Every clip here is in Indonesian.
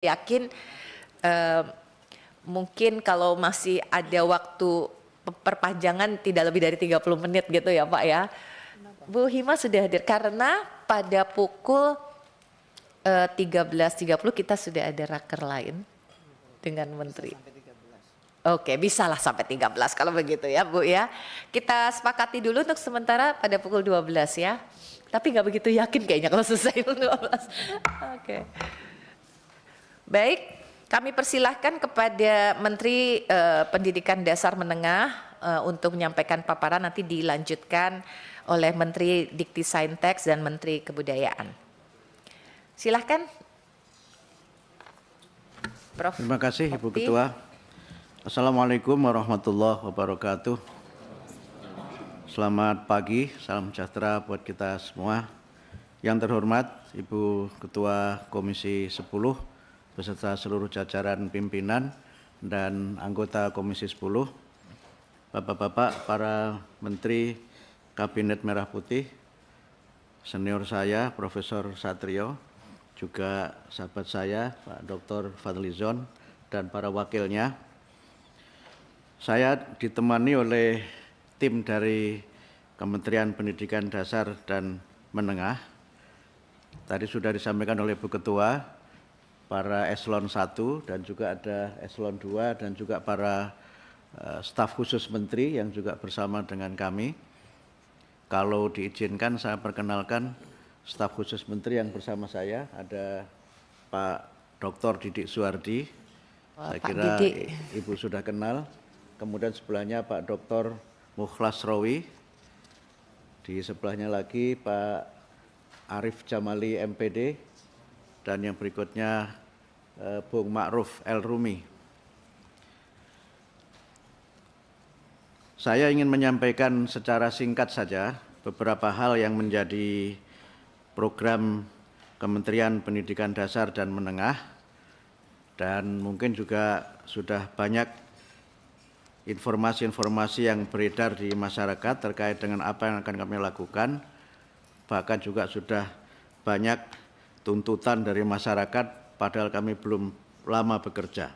Yakin mungkin kalau masih ada waktu perpanjangan tidak lebih dari 30 menit gitu ya Pak ya. Bu Hima sudah hadir karena pada pukul 13.30 kita sudah ada raker lain dengan Menteri. Oke, bisalah sampai 13 kalau begitu ya Bu ya. Kita sepakati dulu untuk sementara pada pukul 12 ya. Tapi nggak begitu yakin kayaknya kalau selesai pukul 12. Oke. Baik, kami persilahkan kepada Menteri Pendidikan Dasar Menengah untuk menyampaikan paparan, nanti dilanjutkan oleh Menteri Dikti-Saintek dan Menteri Kebudayaan. Silahkan, Prof. Terima kasih Ibu Okti. Ketua. Assalamualaikum warahmatullahi wabarakatuh. Selamat pagi, salam sejahtera buat kita semua. Yang terhormat Ibu Ketua Komisi 10 beserta seluruh jajaran pimpinan dan anggota Komisi 10, Bapak-bapak, para Menteri Kabinet Merah Putih, senior saya Profesor Satrio, juga sahabat saya Pak Dr. Fadlizon dan para wakilnya. Saya ditemani oleh tim dari Kementerian Pendidikan Dasar dan Menengah. Tadi sudah disampaikan oleh Bu Ketua, para eselon 1 dan juga ada eselon 2 dan juga para staf khusus menteri yang juga bersama dengan kami. Kalau diizinkan saya perkenalkan staf khusus menteri yang bersama saya, ada Pak Dr. Didik Suardi. Saya kira Ibu sudah kenal. Kemudian sebelahnya Pak Dr. Mukhlas Rawi. Di sebelahnya lagi Pak Arif Jamali MPD. Dan yang berikutnya Bung Ma'ruf El Rumi. Saya ingin menyampaikan secara singkat saja beberapa hal yang menjadi program Kementerian Pendidikan Dasar dan Menengah, dan mungkin juga sudah banyak informasi-informasi yang beredar di masyarakat terkait dengan apa yang akan kami lakukan. Bahkan juga sudah banyak tuntutan dari masyarakat padahal kami belum lama bekerja.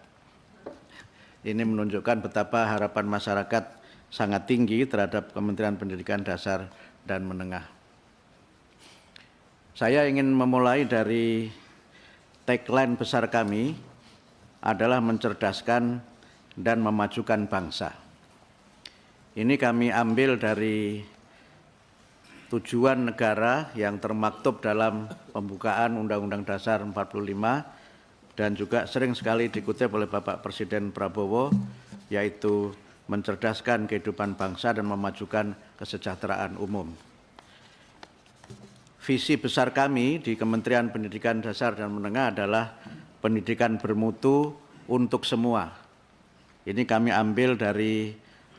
Ini menunjukkan betapa harapan masyarakat sangat tinggi terhadap Kementerian Pendidikan Dasar dan Menengah. Saya ingin memulai dari tagline besar kami adalah mencerdaskan dan memajukan bangsa. Ini kami ambil dari tujuan negara yang termaktub dalam pembukaan Undang-Undang Dasar 45 dan juga sering sekali dikutip oleh Bapak Presiden Prabowo, yaitu mencerdaskan kehidupan bangsa dan memajukan kesejahteraan umum. Visi besar kami di Kementerian Pendidikan Dasar dan Menengah adalah pendidikan bermutu untuk semua. Ini kami ambil dari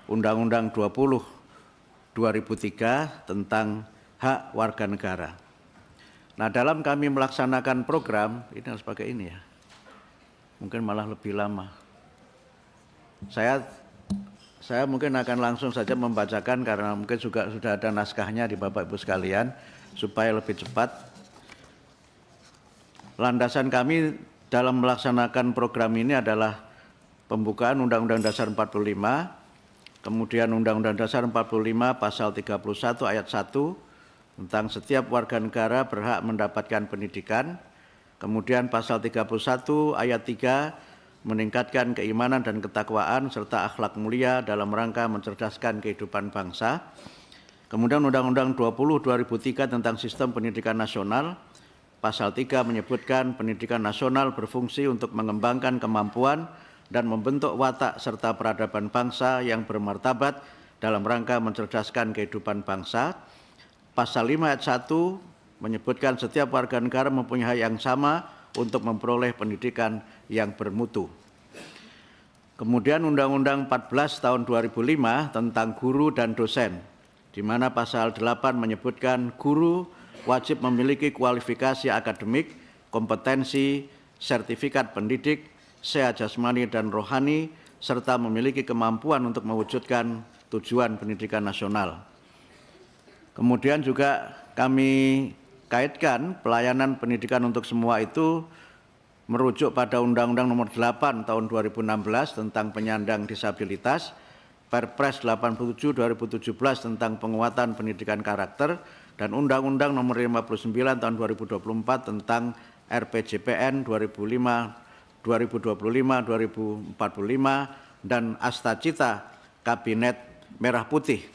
Undang-Undang 2003 tentang hak warga negara. Nah, dalam kami melaksanakan program, ini harus pakai ini ya, mungkin malah lebih lama. Saya mungkin akan langsung saja membacakan karena mungkin juga sudah ada naskahnya di Bapak Ibu sekalian, supaya lebih cepat. Landasan kami dalam melaksanakan program ini adalah pembukaan Undang-Undang Dasar 45, kemudian Undang-Undang Dasar 45 pasal 31 ayat 1 tentang setiap warga negara berhak mendapatkan pendidikan, kemudian pasal 31 ayat 3 meningkatkan keimanan dan ketakwaan serta akhlak mulia dalam rangka mencerdaskan kehidupan bangsa. Kemudian Undang-Undang 20/2003 tentang Sistem Pendidikan Nasional, pasal 3 menyebutkan pendidikan nasional berfungsi untuk mengembangkan kemampuan dan membentuk watak serta peradaban bangsa yang bermartabat dalam rangka mencerdaskan kehidupan bangsa. Pasal 5 ayat 1 menyebutkan setiap warga negara mempunyai hak yang sama untuk memperoleh pendidikan yang bermutu. Kemudian Undang-Undang 14 tahun 2005 tentang guru dan dosen, di mana pasal 8 menyebutkan guru wajib memiliki kualifikasi akademik, kompetensi, sertifikat pendidik, sehat jasmani dan rohani, serta memiliki kemampuan untuk mewujudkan tujuan pendidikan nasional. Kemudian juga kami kaitkan pelayanan pendidikan untuk semua itu merujuk pada Undang-Undang Nomor 8 Tahun 2016 tentang penyandang disabilitas, Perpres 87 2017 tentang penguatan pendidikan karakter, dan Undang-Undang Nomor 59 Tahun 2024 tentang RPJPN 2025, 2045, dan Astacita Kabinet Merah Putih,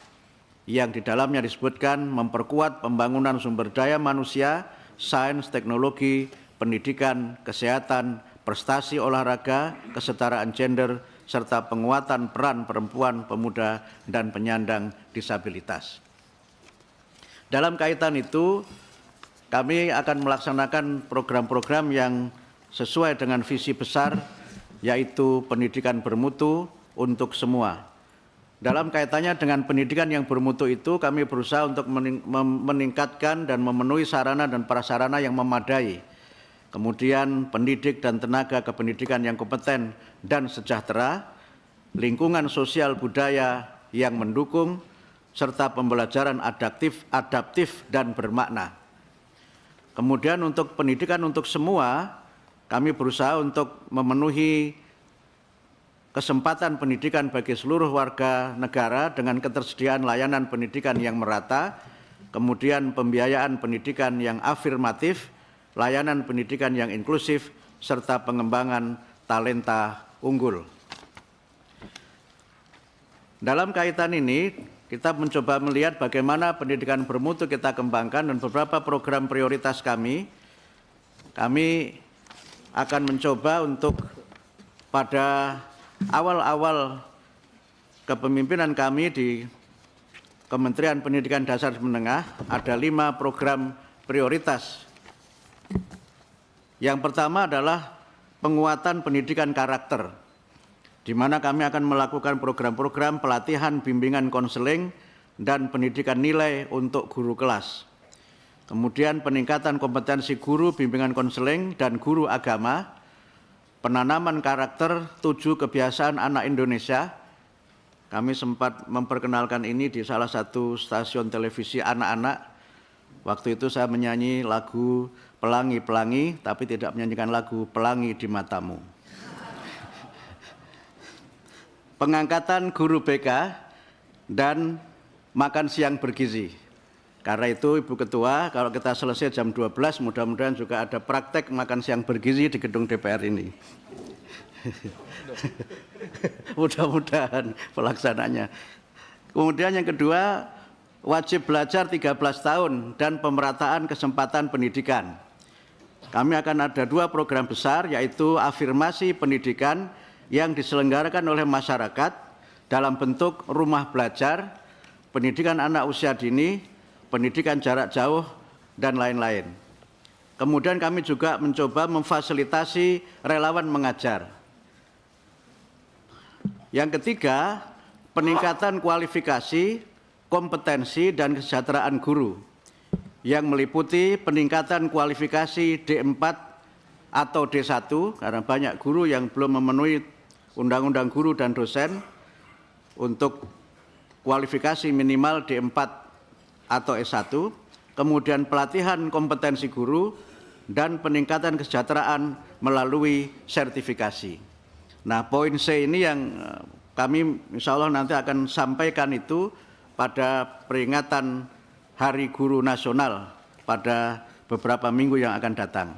yang di dalamnya disebutkan memperkuat pembangunan sumber daya manusia, sains, teknologi, pendidikan, kesehatan, prestasi olahraga, kesetaraan gender, serta penguatan peran perempuan, pemuda, dan penyandang disabilitas. Dalam kaitan itu, kami akan melaksanakan program-program yang sesuai dengan visi besar, yaitu pendidikan bermutu untuk semua. Dalam kaitannya dengan pendidikan yang bermutu itu, kami berusaha untuk meningkatkan dan memenuhi sarana dan prasarana yang memadai. Kemudian pendidik dan tenaga kependidikan yang kompeten dan sejahtera, lingkungan sosial budaya yang mendukung, serta pembelajaran adaptif dan bermakna. Kemudian untuk pendidikan untuk semua, kami berusaha untuk memenuhi kesempatan pendidikan bagi seluruh warga negara dengan ketersediaan layanan pendidikan yang merata, kemudian pembiayaan pendidikan yang afirmatif, layanan pendidikan yang inklusif, serta pengembangan talenta unggul. Dalam kaitan ini, kita mencoba melihat bagaimana pendidikan bermutu kita kembangkan, dan beberapa program prioritas kami akan mencoba untuk pada awal-awal kepemimpinan kami di Kementerian Pendidikan Dasar dan Menengah, ada 5 program prioritas. Yang pertama adalah penguatan pendidikan karakter, di mana kami akan melakukan program-program pelatihan, bimbingan konseling, dan pendidikan nilai untuk guru kelas. Kemudian peningkatan kompetensi guru, bimbingan konseling, dan guru agama, penanaman karakter 7 kebiasaan anak Indonesia. Kami sempat memperkenalkan ini di salah satu stasiun televisi anak-anak. Waktu itu saya menyanyi lagu Pelangi-Pelangi, tapi tidak menyanyikan lagu Pelangi di Matamu. Pengangkatan guru BK dan makan siang bergizi. Karena itu Ibu Ketua, kalau kita selesai jam 12, mudah-mudahan juga ada praktek makan siang bergizi di gedung DPR ini. Mudah-mudahan pelaksananya. Kemudian yang kedua, wajib belajar 13 tahun dan pemerataan kesempatan pendidikan. Kami akan ada 2 program besar, yaitu afirmasi pendidikan yang diselenggarakan oleh masyarakat dalam bentuk rumah belajar, pendidikan anak usia dini, pendidikan jarak jauh, dan lain-lain. Kemudian kami juga mencoba memfasilitasi relawan mengajar. Yang ketiga, peningkatan kualifikasi, kompetensi, dan kesejahteraan guru yang meliputi peningkatan kualifikasi D4 atau D1, karena banyak guru yang belum memenuhi Undang-Undang Guru dan Dosen untuk kualifikasi minimal D4 atau S1, kemudian pelatihan kompetensi guru, dan peningkatan kesejahteraan melalui sertifikasi. Nah, poin C ini yang kami insya Allah nanti akan sampaikan itu pada peringatan Hari Guru Nasional pada beberapa minggu yang akan datang.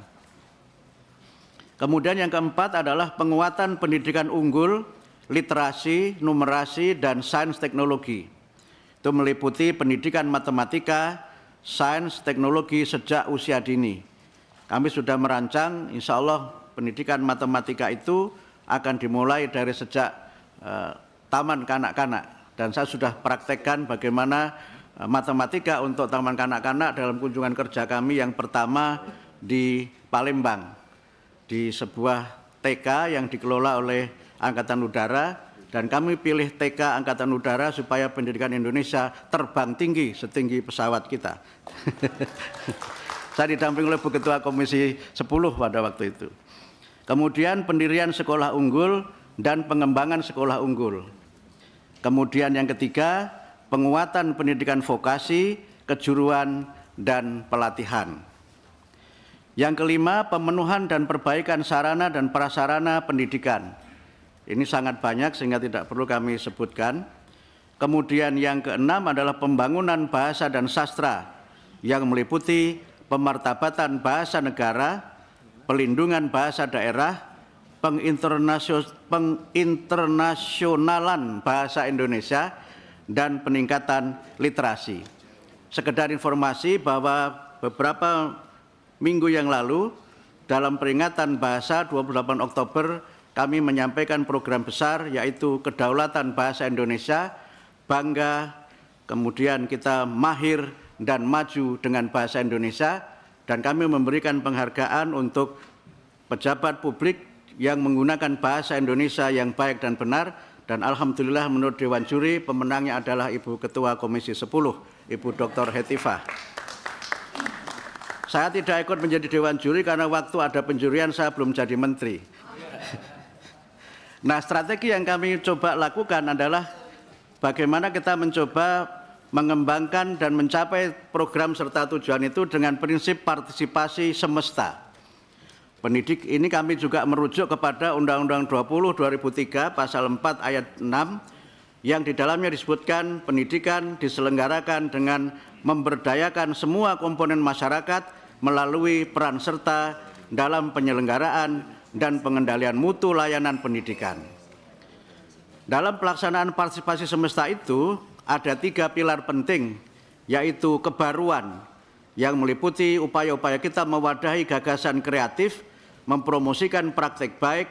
Kemudian yang keempat adalah penguatan pendidikan unggul, literasi, numerasi, dan sains teknologi. Itu meliputi pendidikan matematika, sains, teknologi sejak usia dini. Kami sudah merancang, insya Allah pendidikan matematika itu akan dimulai dari sejak taman kanak-kanak. Dan saya sudah praktekkan bagaimana matematika untuk taman kanak-kanak dalam kunjungan kerja kami yang pertama di Palembang, di sebuah TK yang dikelola oleh Angkatan Udara, dan kami pilih TK Angkatan Udara supaya pendidikan Indonesia terbang tinggi setinggi pesawat kita. Saya didampingi oleh Bu Ketua Komisi 10 pada waktu itu. Kemudian pendirian sekolah unggul dan pengembangan sekolah unggul. Kemudian yang ketiga, penguatan pendidikan vokasi, kejuruan, dan pelatihan. Yang kelima, pemenuhan dan perbaikan sarana dan prasarana pendidikan. Ini sangat banyak sehingga tidak perlu kami sebutkan. Kemudian yang keenam adalah pembangunan bahasa dan sastra yang meliputi pemartabatan bahasa negara, pelindungan bahasa daerah, penginternasyonalan bahasa Indonesia, dan peningkatan literasi. Sekedar informasi bahwa beberapa minggu yang lalu dalam peringatan bahasa 28 Oktober kami menyampaikan program besar yaitu kedaulatan bahasa Indonesia, bangga, kemudian kita mahir dan maju dengan bahasa Indonesia, dan kami memberikan penghargaan untuk pejabat publik yang menggunakan bahasa Indonesia yang baik dan benar, dan alhamdulillah menurut Dewan Juri pemenangnya adalah Ibu Ketua Komisi 10, Ibu Dr. Hetifah. Saya tidak ikut menjadi Dewan Juri karena waktu ada penjurian saya belum jadi menteri. Nah, strategi yang kami coba lakukan adalah bagaimana kita mencoba mengembangkan dan mencapai program serta tujuan itu dengan prinsip partisipasi semesta. Pendidik ini kami juga merujuk kepada Undang-Undang 20/2003 pasal 4 ayat 6 yang di dalamnya disebutkan pendidikan diselenggarakan dengan memberdayakan semua komponen masyarakat melalui peran serta dalam penyelenggaraan dan pengendalian mutu layanan pendidikan. Dalam pelaksanaan partisipasi semesta itu ada 3 pilar penting, yaitu kebaruan yang meliputi upaya-upaya kita mewadahi gagasan kreatif, mempromosikan praktek baik,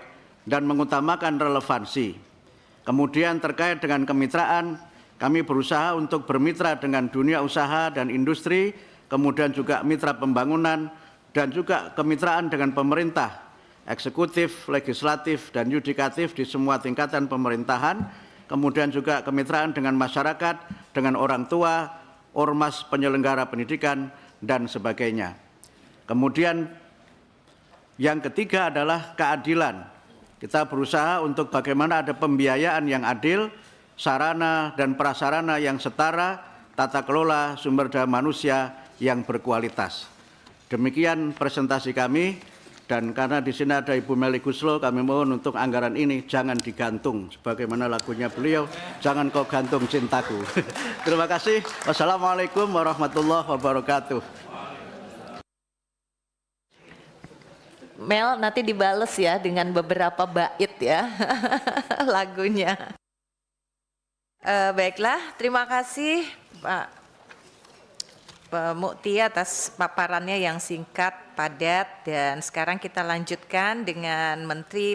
dan mengutamakan relevansi. Kemudian terkait dengan kemitraan, kami berusaha untuk bermitra dengan dunia usaha dan industri, kemudian juga mitra pembangunan, dan juga kemitraan dengan pemerintah, eksekutif, legislatif, dan yudikatif di semua tingkatan pemerintahan, kemudian juga kemitraan dengan masyarakat, dengan orang tua, ormas penyelenggara pendidikan, dan sebagainya. Kemudian yang ketiga adalah keadilan. Kita berusaha untuk bagaimana ada pembiayaan yang adil, sarana dan prasarana yang setara, tata kelola sumber daya manusia yang berkualitas. Demikian presentasi kami, dan karena di sini ada Ibu Melly Guslo, kami mohon untuk anggaran ini jangan digantung, sebagaimana lagunya beliau, jangan kau gantung cintaku. Terima kasih. Wassalamualaikum warahmatullahi wabarakatuh. Mel nanti dibales ya dengan beberapa bait ya lagunya. Baiklah, terima kasih Pak Mukti atas paparannya yang singkat, padat, dan sekarang kita lanjutkan dengan Menteri